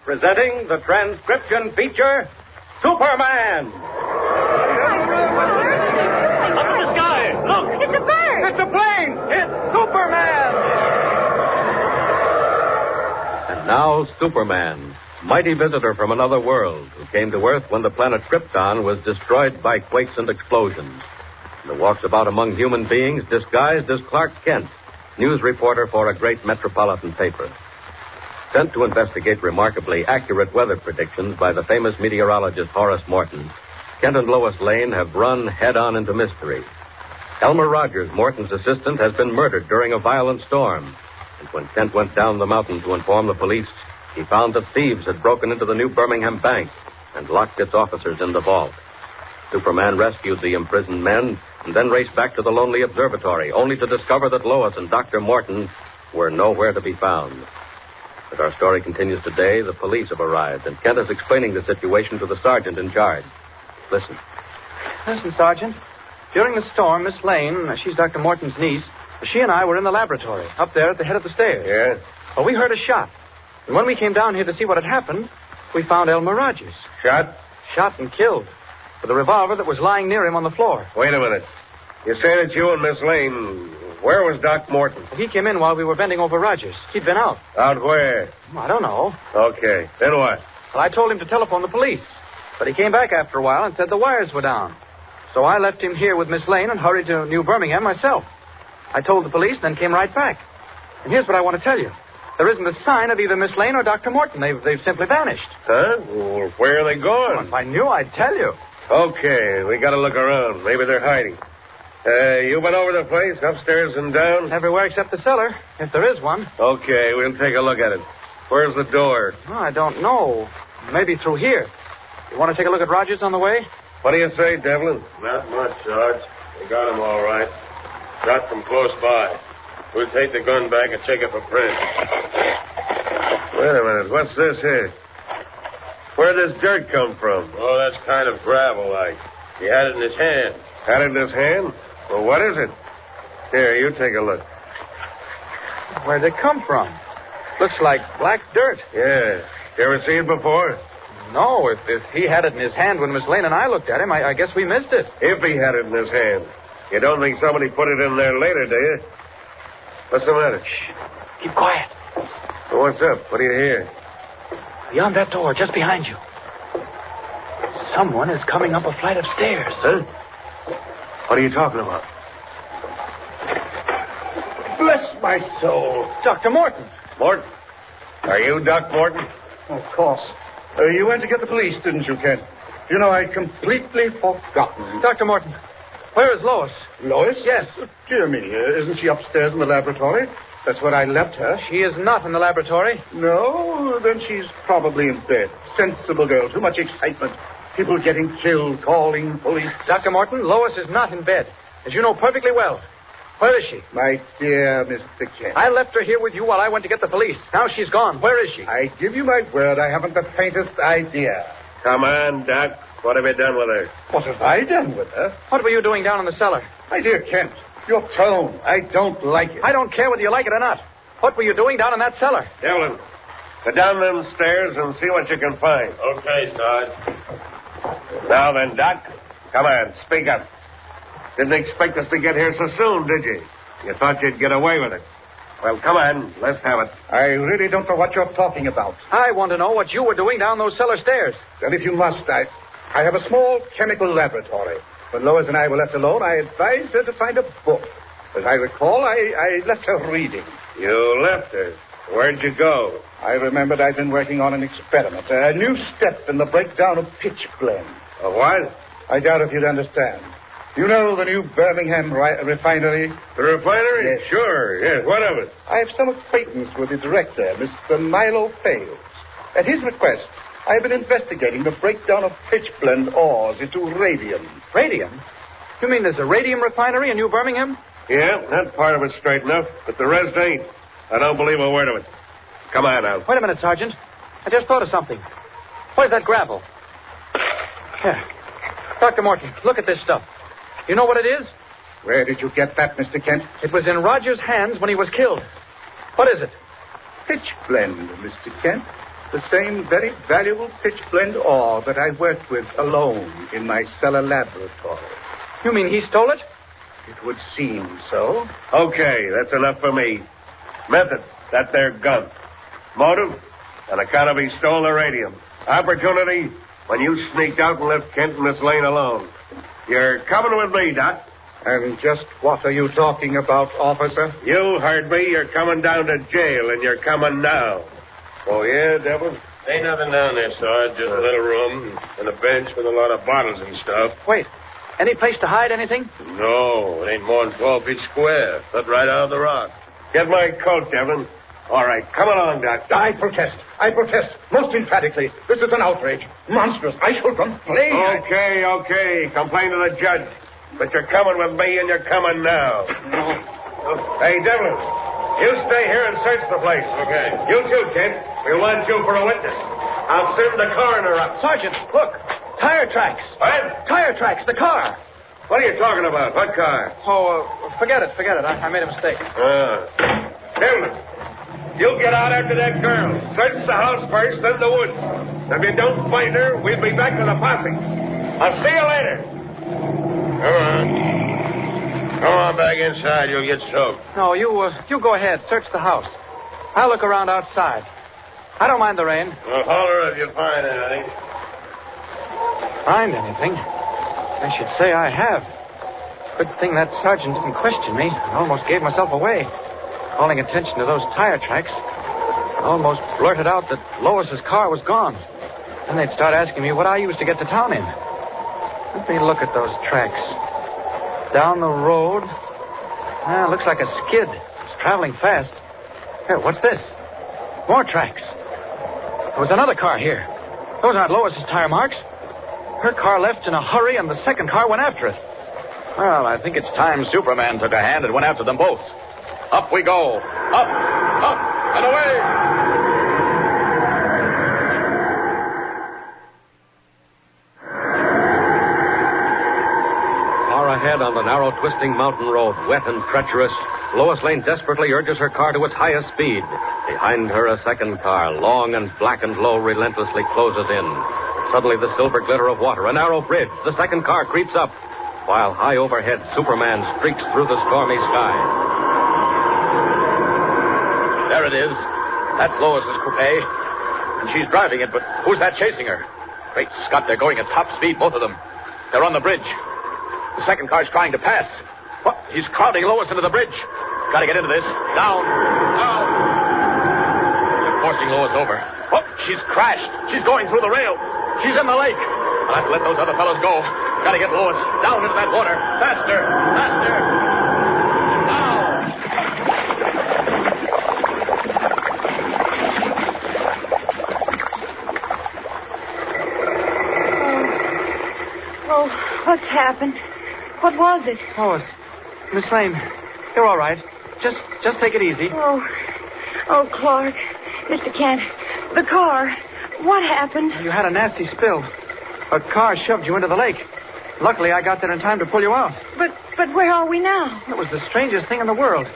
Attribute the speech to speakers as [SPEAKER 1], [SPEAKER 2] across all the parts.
[SPEAKER 1] presenting the transcription feature, Superman. Up in the sky, look!
[SPEAKER 2] It's a bird!
[SPEAKER 1] It's a plane! It's Superman! And now, Superman, mighty visitor from another world, who came to Earth when the planet Krypton was destroyed by quakes and explosions, and who walks about among human beings disguised as Clark Kent, news reporter for a great metropolitan paper. Sent to investigate remarkably accurate weather predictions by the famous meteorologist Horace Morton, Kent and Lois Lane have run head-on into mystery. Elmer Rogers, Morton's assistant, has been murdered during a violent storm. And when Kent went down the mountain to inform the police, he found that thieves had broken into the New Birmingham Bank and locked its officers in the vault. Superman rescued the imprisoned men and then raced back to the lonely observatory, only to discover that Lois and Dr. Morton were nowhere to be found. As our story continues today, the police have arrived, and Kent is explaining the situation to the sergeant in charge. Listen.
[SPEAKER 3] Listen, Sergeant. During the storm, Miss Lane, she's Dr. Morton's niece, she and I were in the laboratory, up there at the head of the stairs.
[SPEAKER 4] Yeah?
[SPEAKER 3] Well, we heard a shot. And when we came down here to see what had happened, we found Elmer Rogers.
[SPEAKER 4] Shot?
[SPEAKER 3] Shot and killed. With a revolver that was lying near him on the floor.
[SPEAKER 4] Wait a minute. You say that you and Miss Lane... Where was Doc Morton?
[SPEAKER 3] He came in while we were bending over Rogers. He'd been out.
[SPEAKER 4] Out where?
[SPEAKER 3] I don't know.
[SPEAKER 4] Okay. Then what?
[SPEAKER 3] Well, I told him to telephone the police. But he came back after a while and said the wires were down. So I left him here with Miss Lane and hurried to New Birmingham myself. I told the police, then came right back. And here's what I want to tell you. There isn't a sign of either Miss Lane or Dr. Morton. They've simply vanished.
[SPEAKER 4] Huh? Well, where are they going?
[SPEAKER 3] Well, if I knew, I'd tell you.
[SPEAKER 4] Okay, we got to look around. Maybe they're hiding. You been over the place, upstairs and down?
[SPEAKER 3] Everywhere except the cellar, if there is one.
[SPEAKER 4] Okay, we'll take a look at it. Where's the door?
[SPEAKER 3] Oh, I don't know. Maybe through here. You want to take a look at Rogers on the way?
[SPEAKER 4] What do you say, Devlin?
[SPEAKER 5] Not much, Sarge. We got him all right. Shot from close by. We'll take the gun back and check it for prints.
[SPEAKER 4] Wait a minute. What's this here? Where'd this dirt come from?
[SPEAKER 5] Oh, that's kind of gravel-like. He had it in his hand.
[SPEAKER 4] Had it in his hand? Well, what is it? Here, you take a look.
[SPEAKER 3] Where'd it come from? Looks like black dirt.
[SPEAKER 4] Yeah. You ever see it before?
[SPEAKER 3] No, if he had it in his hand when Miss Lane and I looked at him, I guess we missed it.
[SPEAKER 4] If he had it in his hand. You don't think somebody put it in there later, do you? What's the matter?
[SPEAKER 3] Shh. Keep quiet.
[SPEAKER 4] Well, what's up? What do you hear?
[SPEAKER 3] Beyond that door, just behind you. Someone is coming up a flight of stairs.
[SPEAKER 4] Huh? What are you talking about?
[SPEAKER 6] Bless my soul.
[SPEAKER 3] Dr. Morton.
[SPEAKER 4] Morton? Are you Doc Morton?
[SPEAKER 6] Of course. You went to get the police, didn't you, Kent? You know, I'd completely forgotten.
[SPEAKER 3] Dr. Morton, where is Lois?
[SPEAKER 6] Lois?
[SPEAKER 3] Yes.
[SPEAKER 6] Dear me, isn't she upstairs in the laboratory? That's where I left her.
[SPEAKER 3] She is not in the laboratory.
[SPEAKER 6] No, then she's probably in bed. Sensible girl, too much excitement. People getting killed, calling police.
[SPEAKER 3] Dr. Morton, Lois is not in bed, as you know perfectly well. Where is she?
[SPEAKER 6] My dear Mr. Kent.
[SPEAKER 3] I left her here with you while I went to get the police. Now she's gone. Where is she?
[SPEAKER 6] I give you my word, I haven't the faintest idea.
[SPEAKER 4] Come on, Doc. What have you done with her?
[SPEAKER 6] What have I done with her?
[SPEAKER 3] What were you doing down in the cellar?
[SPEAKER 6] My dear Kent, your tone, I don't like it.
[SPEAKER 3] I don't care whether you like it or not. What were you doing down in that cellar?
[SPEAKER 4] Devlin, go down them stairs and see what you can find.
[SPEAKER 5] Okay, Sarge.
[SPEAKER 4] Now then, Doc, come on, speak up. Didn't expect us to get here so soon, did you? You thought you'd get away with it. Well, come on, let's have it.
[SPEAKER 6] I really don't know what you're talking about.
[SPEAKER 3] I want to know what you were doing down those cellar stairs.
[SPEAKER 6] And if you must, I have a small chemical laboratory. When Lois and I were left alone, I advised her to find a book. As I recall, I left her reading.
[SPEAKER 4] You left her. Where'd you go?
[SPEAKER 6] I remembered I'd been working on an experiment, a new step in the breakdown of pitch blende.
[SPEAKER 4] A what?
[SPEAKER 6] I doubt if you'd understand. You know the new Birmingham refinery?
[SPEAKER 4] The refinery?
[SPEAKER 6] Yes.
[SPEAKER 4] Sure, yes. What of it?
[SPEAKER 6] I have some acquaintance with the director, Mr. Milo Fales. At his request, I have been investigating the breakdown of pitch blende ores into radium.
[SPEAKER 3] Radium? You mean there's a radium refinery in New Birmingham?
[SPEAKER 4] Yeah, that part of it's straight enough, but the rest ain't. I don't believe a word of it. Come on now.
[SPEAKER 3] Wait a minute, Sergeant. I just thought of something. Where's that gravel? Here. Dr. Morton, look at this stuff. You know what it is?
[SPEAKER 6] Where did you get that, Mr. Kent?
[SPEAKER 3] It was in Rogers' hands when he was killed. What is it?
[SPEAKER 6] Pitch blende, Mr. Kent. The same very valuable pitchblende ore that I worked with alone in my cellar laboratory.
[SPEAKER 3] You mean he stole it?
[SPEAKER 6] It would seem so.
[SPEAKER 4] Okay, that's enough for me. Method, that there gun. Motive, on account of he stole the radium. Opportunity, when you sneaked out and left Kent and Miss Lane alone. You're coming with me, Doc.
[SPEAKER 6] And just what are you talking about, officer?
[SPEAKER 4] You heard me. You're coming down to jail, and you're coming now. Oh, yeah, Devil?
[SPEAKER 5] Ain't nothing down there, Sarge. Just a little room and a bench with a lot of bottles and stuff.
[SPEAKER 3] Wait. Any place to hide anything?
[SPEAKER 5] No, it ain't more than 12 feet square. Cut right out of the rock.
[SPEAKER 4] Get my coat, Devlin. All right, come along, Doc.
[SPEAKER 6] I protest. Most emphatically. This is an outrage. Monstrous. I shall complain.
[SPEAKER 4] Okay. Complain to the judge. But you're coming with me, and you're coming now.
[SPEAKER 6] No.
[SPEAKER 4] Hey, Devlin, you stay here and search the place.
[SPEAKER 5] Okay.
[SPEAKER 4] You too, Kent. We want you for a witness. I'll send the coroner up.
[SPEAKER 3] Sergeant, look. Tire tracks.
[SPEAKER 4] What?
[SPEAKER 3] Tire tracks, the car.
[SPEAKER 4] What are you talking about? What car?
[SPEAKER 3] Oh, forget it. I made a mistake.
[SPEAKER 4] Devlin, you get out after that girl. Search the house first, then the woods. If you don't find her, we'll be back with a posse. I'll see you later.
[SPEAKER 5] Come on back inside. You'll get soaked.
[SPEAKER 3] No, you go ahead. Search the house. I'll look around outside. I don't mind the rain.
[SPEAKER 5] Well, holler if you find anything.
[SPEAKER 3] Find anything? I should say I have. Good thing that sergeant didn't question me. I almost gave myself away. Calling attention to those tire tracks, I almost blurted out that Lois's car was gone. Then they'd start asking me what I used to get to town in. Let me look at those tracks. Down the road. Looks like a skid. It's traveling fast. Here, what's this? More tracks. There was another car here. Those aren't Lois's tire marks. Her car left in a hurry, and the second car went after it. Well, I think it's time Superman took a hand and went after them both. Up we go. Up, and away.
[SPEAKER 1] Ahead on the narrow, twisting mountain road, wet and treacherous, Lois Lane desperately urges her car to its highest speed. Behind her, a second car, long and black and low, relentlessly closes in. Suddenly, the silver glitter of water, a narrow bridge. The second car creeps up, while high overhead, Superman streaks through the stormy sky.
[SPEAKER 3] There it is. That's Lois's coupe, and she's driving it, but who's that chasing her? Great Scott, they're going at top speed, both of them. They're on the bridge. The second car's trying to pass. What? He's crowding Lois into the bridge. Gotta get into this. Down. They're forcing Lois over. Oh, she's crashed. She's going through the rail. She's in the lake. I'll have to let those other fellows go. Gotta get Lois down into that water. Faster.
[SPEAKER 2] Now. Oh, what's happened? What was it?
[SPEAKER 3] Lois. Miss Lane. You're all right. Just take it easy.
[SPEAKER 2] Oh, Clark. Mr. Kent. The car. What happened?
[SPEAKER 3] You had a nasty spill. A car shoved you into the lake. Luckily, I got there in time to pull you out.
[SPEAKER 2] But where are we now?
[SPEAKER 3] It was the strangest thing in the world.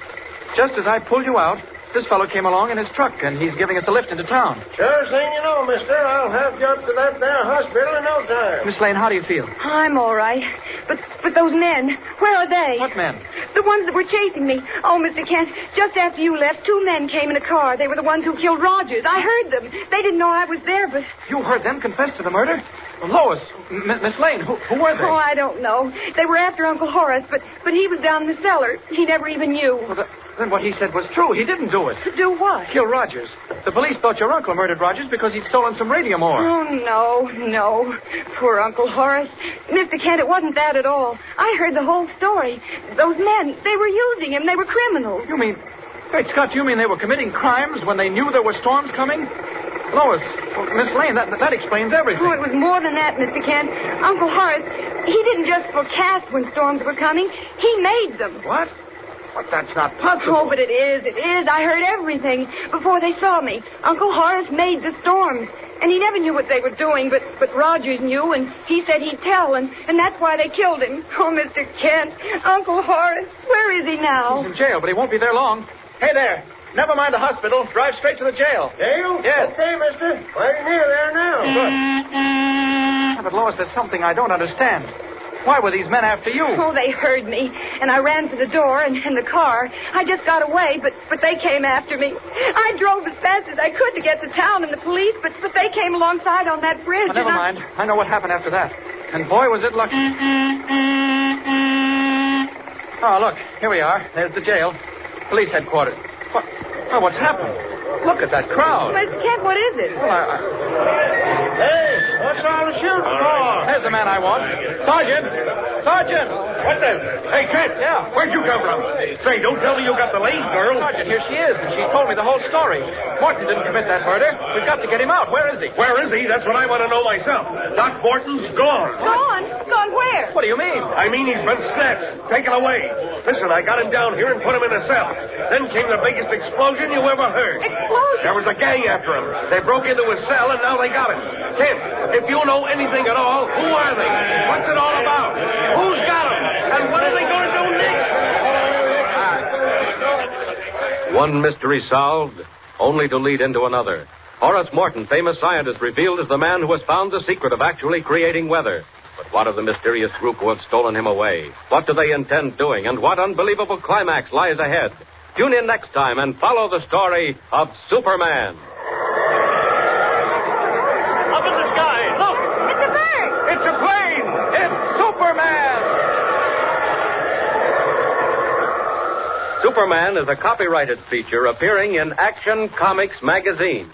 [SPEAKER 3] Just as I pulled you out, this fellow came along in his truck, and he's giving us a lift into town.
[SPEAKER 5] Sure thing you know, mister. I'll have you up to that there hospital in no time.
[SPEAKER 3] Miss Lane, how do you feel?
[SPEAKER 2] I'm all right. But those men, where are they?
[SPEAKER 3] What men?
[SPEAKER 2] The ones that were chasing me. Oh, Mr. Kent, just after you left, 2 men came in a car. They were the ones who killed Rogers. I heard them. They didn't know I was there, but...
[SPEAKER 3] You heard them confess to the murder? Lois, Miss Lane, who were they?
[SPEAKER 2] Oh, I don't know. They were after Uncle Horace, but he was down in the cellar. He never even knew.
[SPEAKER 3] Well, then what he said was true. He didn't do it.
[SPEAKER 2] Do what?
[SPEAKER 3] Kill Rogers. The police thought your uncle murdered Rogers because he'd stolen some radium ore.
[SPEAKER 2] Oh, no. Poor Uncle Horace. Mr. Kent, it wasn't that at all. I heard the whole story. Those men, they were using him. They were criminals.
[SPEAKER 3] You mean... Great Scott, you mean they were committing crimes when they knew there were storms coming? Lois, Miss Lane, that explains everything.
[SPEAKER 2] Oh, it was more than that, Mr. Kent. Uncle Horace, he didn't just forecast when storms were coming. He made them.
[SPEAKER 3] What? But that's not possible.
[SPEAKER 2] Oh, but it is. I heard everything before they saw me. Uncle Horace made the storms. And he never knew what they were doing, but Rogers knew, and he said he'd tell, and that's why they killed him. Oh, Mr. Kent, Uncle Horace, where is he now?
[SPEAKER 3] He's in jail, but he won't be there long. Hey there, Never mind the hospital. Drive straight to the jail.
[SPEAKER 5] Jail?
[SPEAKER 3] Yes.
[SPEAKER 5] Okay, mister. Right near there now.
[SPEAKER 3] Good. But, Lois, there's something I don't understand. Why were these men after you?
[SPEAKER 2] Oh, they heard me, and I ran for the door and the car. I just got away, but they came after me. I drove as fast as I could to get to town and the police, but they came alongside on that bridge.
[SPEAKER 3] Oh, never mind. I know what happened after that. And boy, was it lucky. Oh, look, here we are. There's the jail. Police headquarters. What? Oh, what's happened? Look at that crowd.
[SPEAKER 2] Miss Kent, what is it?
[SPEAKER 3] Well,
[SPEAKER 5] Hey, what's all the shooting for?
[SPEAKER 3] There's the man I want. Sergeant! Sergeant!
[SPEAKER 4] What the? Hey, Kent.
[SPEAKER 3] Yeah.
[SPEAKER 4] Where'd you come from? Say, don't tell me you got the lead, girl.
[SPEAKER 3] Sergeant, here she is, and she told me the whole story. Morton didn't commit that murder. We've got to get him out. Where is he?
[SPEAKER 4] Where is he? That's what I want to know myself. Doc Morton's gone.
[SPEAKER 2] Gone? Gone where?
[SPEAKER 3] What do you mean?
[SPEAKER 4] I mean, he's been snatched, taken away. Listen, I got him down here and put him in a cell. Then came the biggest explosion you ever heard.
[SPEAKER 2] Explosion?
[SPEAKER 4] There was a gang after him. They broke into his cell, and now they got him. Kent, if you know anything at all, who are they? What's it all about? Who's got him? And what are they going to do next?
[SPEAKER 1] One mystery solved, only to lead into another. Horace Morton, famous scientist, revealed as the man who has found the secret of actually creating weather. But what of the mysterious group who have stolen him away? What do they intend doing, and what unbelievable climax lies ahead? Tune in next time and follow the story of Superman.
[SPEAKER 4] Up in the sky. Look!
[SPEAKER 2] It's a bird!
[SPEAKER 3] It's a plane! It's Superman!
[SPEAKER 1] Superman is a copyrighted feature appearing in Action Comics magazine.